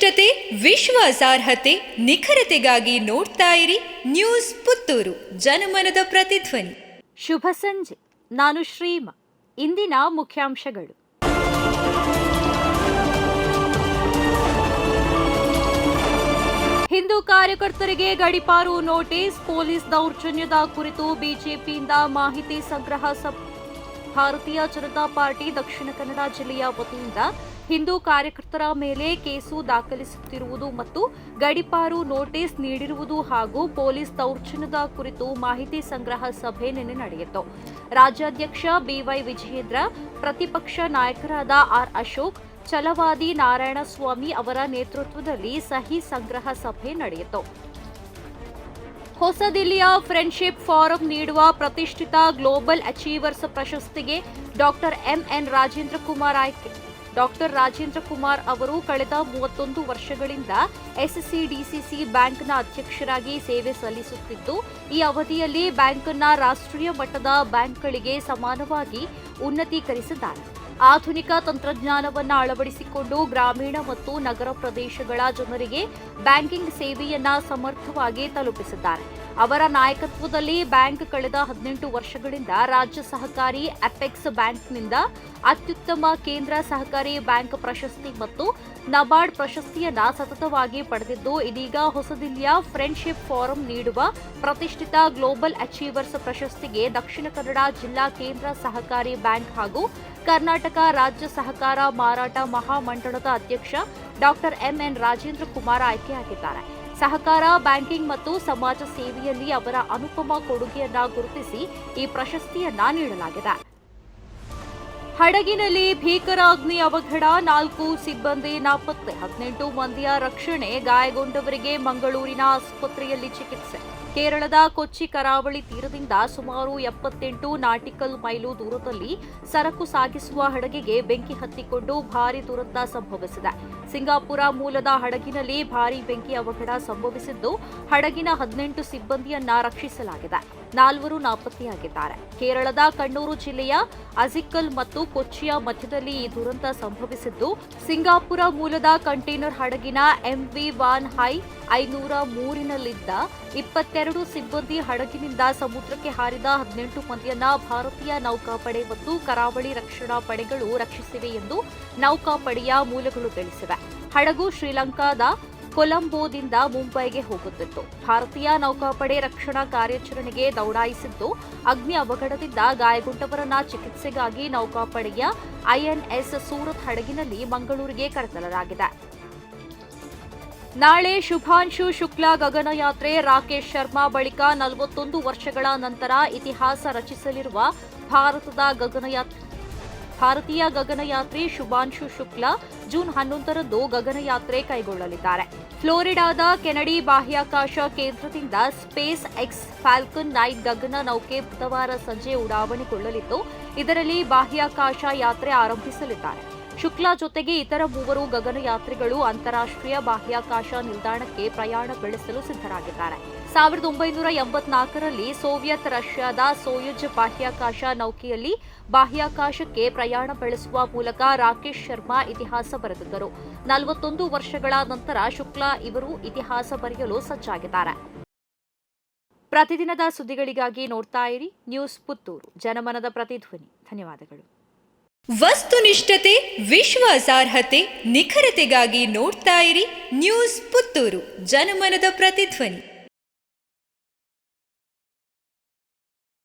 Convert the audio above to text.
ವಸ್ತುನಿಷ್ಠತೆ, ವಿಶ್ವಾಸಾರ್ಹತೆ, ನಿಖರತೆಗಾಗಿ ನೋಡ್ತಾ ಇರಿ ನ್ಯೂಸ್ ಪುತ್ತೂರು, ಜನಮನದ ಪ್ರತಿಧ್ವನಿ. ಶುಭ ಸಂಜೆ. ನಾನು ಶ್ರೀಮಾ. ಇಂದಿನ ಮುಖ್ಯಾಂಶಗಳು. ಹಿಂದೂ ಕಾರ್ಯಕರ್ತರಿಗೆ ಗಡೀಪಾರು ನೋಟಿಸ್, ಪೊಲೀಸ್ ದೌರ್ಜನ್ಯದ ಕುರಿತು ಬಿಜೆಪಿಯಿಂದ ಮಾಹಿತಿ ಸಂಗ್ರಹ ಸಭೆ. ಭಾರತೀಯ ಜನತಾ ಪಾರ್ಟಿ ದಕ್ಷಿಣ ಕನ್ನಡ ಜಿಲ್ಲೆಯ ವತಿಯಿಂದ ಹಿಂದೂ ಕಾರ್ಯಕರ್ತರ ಮೇಲೆ ಕೇಸು ದಾಖಲಿಸುತ್ತಿರುವುದು ಮತ್ತು ಗಡೀಪಾರು ನೋಟಿಸ್ ನೀಡಿರುವುದು ಹಾಗೂ ಪೊಲೀಸ್ ದೌರ್ಜನ್ಯದ ಕುರಿತು ಮಾಹಿತಿ ಸಂಗ್ರಹ ಸಭೆ ನಿನ್ನೆ ನಡೆಯಿತು. ರಾಜ್ಯಾಧ್ಯಕ್ಷ ಬಿವೈ ವಿಜಯೇಂದ್ರ, ಪ್ರತಿಪಕ್ಷ ನಾಯಕರಾದ ಆರ್ ಅಶೋಕ್, ಛಲವಾದಿ ನಾರಾಯಣಸ್ವಾಮಿ ಅವರ ನೇತೃತ್ವದಲ್ಲಿ ಸಹಿ ಸಂಗ್ರಹ ಸಭೆ ನಡೆಯಿತು. ಹೊಸದಿಲ್ಲಿಯ ಫ್ರೆಂಡ್ಶಿಪ್ ಫಾರಂ ನೀಡುವ ಪ್ರತಿಷ್ಠಿತ ಗ್ಲೋಬಲ್ ಅಚೀವರ್ಸ್ ಪ್ರಶಸ್ತಿಗೆ ಡಾಕ್ಟರ್ ಎಂಎನ್ ರಾಜೇಂದ್ರ ಕುಮಾರ್ ಆಯ್ಕೆ. ಡಾಕ್ಟರ್ ರಾಜೇಂದ್ರ ಕುಮಾರ್ ಅವರು ಕಳೆದ 31 ವರ್ಷಗಳಿಂದ ಎಸ್ಸಿಡಿಸಿಸಿ ಬ್ಯಾಂಕ್ನ ಅಧ್ಯಕ್ಷರಾಗಿ ಸೇವೆ ಸಲ್ಲಿಸುತ್ತಿದ್ದು, ಈ ಅವಧಿಯಲ್ಲಿ ಬ್ಯಾಂಕನ್ನ ರಾಷ್ಟ್ರೀಯ ಮಟ್ಟದ ಬ್ಯಾಂಕ್ಗಳಿಗೆ ಸಮಾನವಾಗಿ ಉನ್ನತೀಕರಿಸಿದ್ದಾರೆ. ಆಧುನಿಕ ತಂತ್ರಜ್ಞಾನವನ್ನು ಅಳವಡಿಸಿಕೊಂಡು ಗ್ರಾಮೀಣ ಮತ್ತು ನಗರ ಪ್ರದೇಶಗಳ ಜನರಿಗೆ ಬ್ಯಾಂಕಿಂಗ್ ಸೇವೆಯನ್ನ ಸಮರ್ಥವಾಗಿ ತಲುಪಿಸಿದ್ದಾರೆ. ಅವರ ನಾಯಕತ್ವದಲ್ಲಿ ಬ್ಯಾಂಕ್ ಕಳೆದ 18 ವರ್ಷಗಳಿಂದ ರಾಜ್ಯ ಸಹಕಾರಿ ಅಪೆಕ್ಸ್ ಬ್ಯಾಂಕ್ನಿಂದ ಅತ್ಯುತ್ತಮ ಕೇಂದ್ರ ಸಹಕಾರಿ ಬ್ಯಾಂಕ್ ಪ್ರಶಸ್ತಿ ಮತ್ತು ನಬಾರ್ಡ್ ಪ್ರಶಸ್ತಿಯನ್ನ ಸತತವಾಗಿ ಪಡೆದಿದ್ದು, ಇದೀಗ ಹೊಸದಿಲ್ಲಿಯ ಫ್ರೆಂಡ್ಶಿಪ್ ಫಾರಂ ನೀಡುವ ಪ್ರತಿಷ್ಠಿತ ಗ್ಲೋಬಲ್ ಅಚೀವರ್ಸ್ ಪ್ರಶಸ್ತಿಗೆ ದಕ್ಷಿಣ ಕನ್ನಡ ಜಿಲ್ಲಾ ಕೇಂದ್ರ ಸಹಕಾರಿ ಬ್ಯಾಂಕ್ ಹಾಗೂ ಕರ್ನಾಟಕ ರಾಜ್ಯ ಸಹಕಾರ ಮಾರಾಟ ಮಹಾಮಂಡಳದ ಅಧ್ಯಕ್ಷ ಡಾಕ್ಟರ್ ಎಂಎನ್ ರಾಜೇಂದ್ರ ಕುಮಾರ್ ಆಯ್ಕೆಯಾಗಿದ್ದಾರೆ. ಸಹಕಾರ, ಬ್ಯಾಂಕಿಂಗ್ ಮತ್ತು ಸಮಾಜ ಸೇವೆಯಲ್ಲಿ ಅವರ ಅನುಪಮ ಕೊಡುಗೆಯನ್ನ ಗುರುತಿಸಿ ಈ ಪ್ರಶಸ್ತಿಯನ್ನ ನೀಡಲಾಗಿದೆ. ಹಡಗಿನಲ್ಲಿ ಭೀಕರ ಅಗ್ನಿ ಅವಘಡ, 4 ಸಿಬ್ಬಂದಿ ನಾಪತ್ತೆ, 18 ಮಂದಿಯ ರಕ್ಷಣೆ, ಗಾಯಗೊಂಡವರಿಗೆ ಮಂಗಳೂರಿನ ಆಸ್ಪತ್ರೆಯಲ್ಲಿ ಚಿಕಿತ್ಸೆ. ಕೇರಳದ ಕೊಚ್ಚಿ ಕರಾವಳಿ ತೀರದಿಂದ ಸುಮಾರು 78 ನಾಟಿಕಲ್ ಮೈಲು ದೂರದಲ್ಲಿ ಸರಕು ಸಾಗಿಸುವ ಹಡಗಿಗೆ ಬೆಂಕಿ ಹತ್ತಿಕೊಂಡು ಭಾರೀ ದುರಂತ ಸಂಭವಿಸಿದೆ. ಸಿಂಗಾಪುರ ಮೂಲದ ಹಡಗಿನಲ್ಲಿ ಭಾರೀ ಬೆಂಕಿ ಅವಘಡ ಸಂಭವಿಸಿದ್ದು, ಹಡಗಿನ 18 ಸಿಬ್ಬಂದಿಯನ್ನ ರಕ್ಷಿಸಲಾಗಿದೆ. 4 ನಾಪತ್ತೆಯಾಗಿದ್ದಾರೆ. ಕೇರಳದ ಕಣ್ಣೂರು ಜಿಲ್ಲೆಯ ಅಜಿಕಲ್ ಮತ್ತು ಕೊಚ್ಚಿಯ ಮಧ್ಯದಲ್ಲಿ ಈ ದುರಂತ ಸಂಭವಿಸಿದ್ದು, ಸಿಂಗಾಪುರ ಮೂಲದ ಕಂಟೈನರ್ ಹಡಗಿನ ಎಂವಿ ವಾನ್ ಹೈ 503ನಲ್ಲಿದ್ದ 22 ಸಿಬ್ಬಂದಿ ಹಡಗಿನಿಂದ ಸಮುದ್ರಕ್ಕೆ ಹಾರಿದ 18 ಮಂದಿಯನ್ನ ಭಾರತೀಯ ನೌಕಾಪಡೆ ಮತ್ತು ಕರಾವಳಿ ರಕ್ಷಣಾ ಪಡೆಗಳು ರಕ್ಷಿಸಿವೆ ಎಂದು ನೌಕಾಪಡೆಯ ಮೂಲಗಳು ತಿಳಿಸಿವೆ. ಹಡಗು ಶ್ರೀಲಂಕಾದ ಕೊಲಂಬೋದಿಂದ ಮುಂಬೈಗೆ ಹೋಗುತ್ತಿತ್ತು. ಭಾರತೀಯ ನೌಕಾಪಡೆ ರಕ್ಷಣಾ ಕಾರ್ಯಾಚರಣೆಗೆ ದೌಡಾಯಿಸಿದ್ದು, ಅಗ್ನಿ ಅವಘಡದಿಂದ ಗಾಯಗೊಂಡವರನ್ನ ಚಿಕಿತ್ಸೆಗಾಗಿ ನೌಕಾಪಡೆಯ ಐಎನ್ಎಸ್ ಸೂರತ್ ಹಡಗಿನಲ್ಲಿ ಮಂಗಳೂರಿಗೆ ಕರೆತರಲಾಗಿದೆ. ನಾಳೆ ಶುಭಾಂಶು ಶುಕ್ಲಾ ಗಗನಯಾತ್ರೆ. ರಾಕೇಶ್ ಶರ್ಮಾ ಬಳಿಕ 41 ವರ್ಷಗಳ ನಂತರ ಇತಿಹಾಸ ರಚಿಸಲಿರುವ ಭಾರತೀಯ ಗಗನಯಾತ್ರಿ ಶುಭಾಂಶು ಶುಕ್ಲಾ ಜೂನ್ 11ರಂದು ಗಗನಯಾತ್ರೆ ಕೈಗೊಳ್ಳಲಿದ್ದಾರೆ. ಫ್ಲೋರಿಡಾದ ಕೆನಡಿ ಬಾಹ್ಯಾಕಾಶ ಕೇಂದ್ರದಿಂದ ಸ್ಪೇಸ್ ಎಕ್ಸ್ ಫಾಲ್ಕನ್ 9 ಗಗನ ನೌಕೆ ಬುಧವಾರ ಸಂಜೆ ಉಡಾವಣೆಗೊಳ್ಳಲಿದ್ದು, ಇದರಲ್ಲಿ ಬಾಹ್ಯಾಕಾಶ ಯಾತ್ರೆ ಆರಂಭಿಸಲಿದ್ದಾರೆ. ಶುಕ್ಲಾ ಜೊತೆಗೆ ಇತರ 3 ಗಗನಯಾತ್ರಿಗಳು ಅಂತಾರಾಷ್ಟ್ರೀಯ ಬಾಹ್ಯಾಕಾಶ ನಿಲ್ದಾಣಕ್ಕೆ ಪ್ರಯಾಣ ಬೆಳೆಸಲು ಸಿದ್ಧರಾಗಿದ್ದಾರೆ. 1984ರಲ್ಲಿ ಸೋವಿಯತ್ ರಷ್ಯಾದ ಸೋಯುಜ್ ಬಾಹ್ಯಾಕಾಶ ನೌಕೆಯಲ್ಲಿ ಬಾಹ್ಯಾಕಾಶಕ್ಕೆ ಪ್ರಯಾಣ ಬೆಳೆಸುವ ಮೂಲಕ ರಾಕೇಶ್ ಶರ್ಮಾ ಇತಿಹಾಸ ಬರೆದಿದ್ದರು. 41 ವರ್ಷಗಳ ನಂತರ ಶುಕ್ಲಾ ಇವರು ಇತಿಹಾಸ ಬರೆಯಲು ಸಜ್ಜಾಗಿದ್ದಾರೆ. ಪ್ರತಿದಿನದ ಸುದ್ದಿಗಳಿಗಾಗಿ ನೋಡ್ತಾ ಇರಿ ನ್ಯೂಸ್ ಪುತ್ತೂರು, ಜನಮನದ ಪ್ರತಿಧ್ವನಿ. ಧನ್ಯವಾದಗಳು. ವಸ್ತುನಿಷ್ಠತೆ, ವಿಶ್ವಾಸಾರ್ಹತೆ, ನಿಖರತೆಗಾಗಿ ನೋಡ್ತಾ ಇರಿ ನ್ಯೂಸ್ ಪುತ್ತೂರು, ಜನಮನದ ಪ್ರತಿಧ್ವನಿ.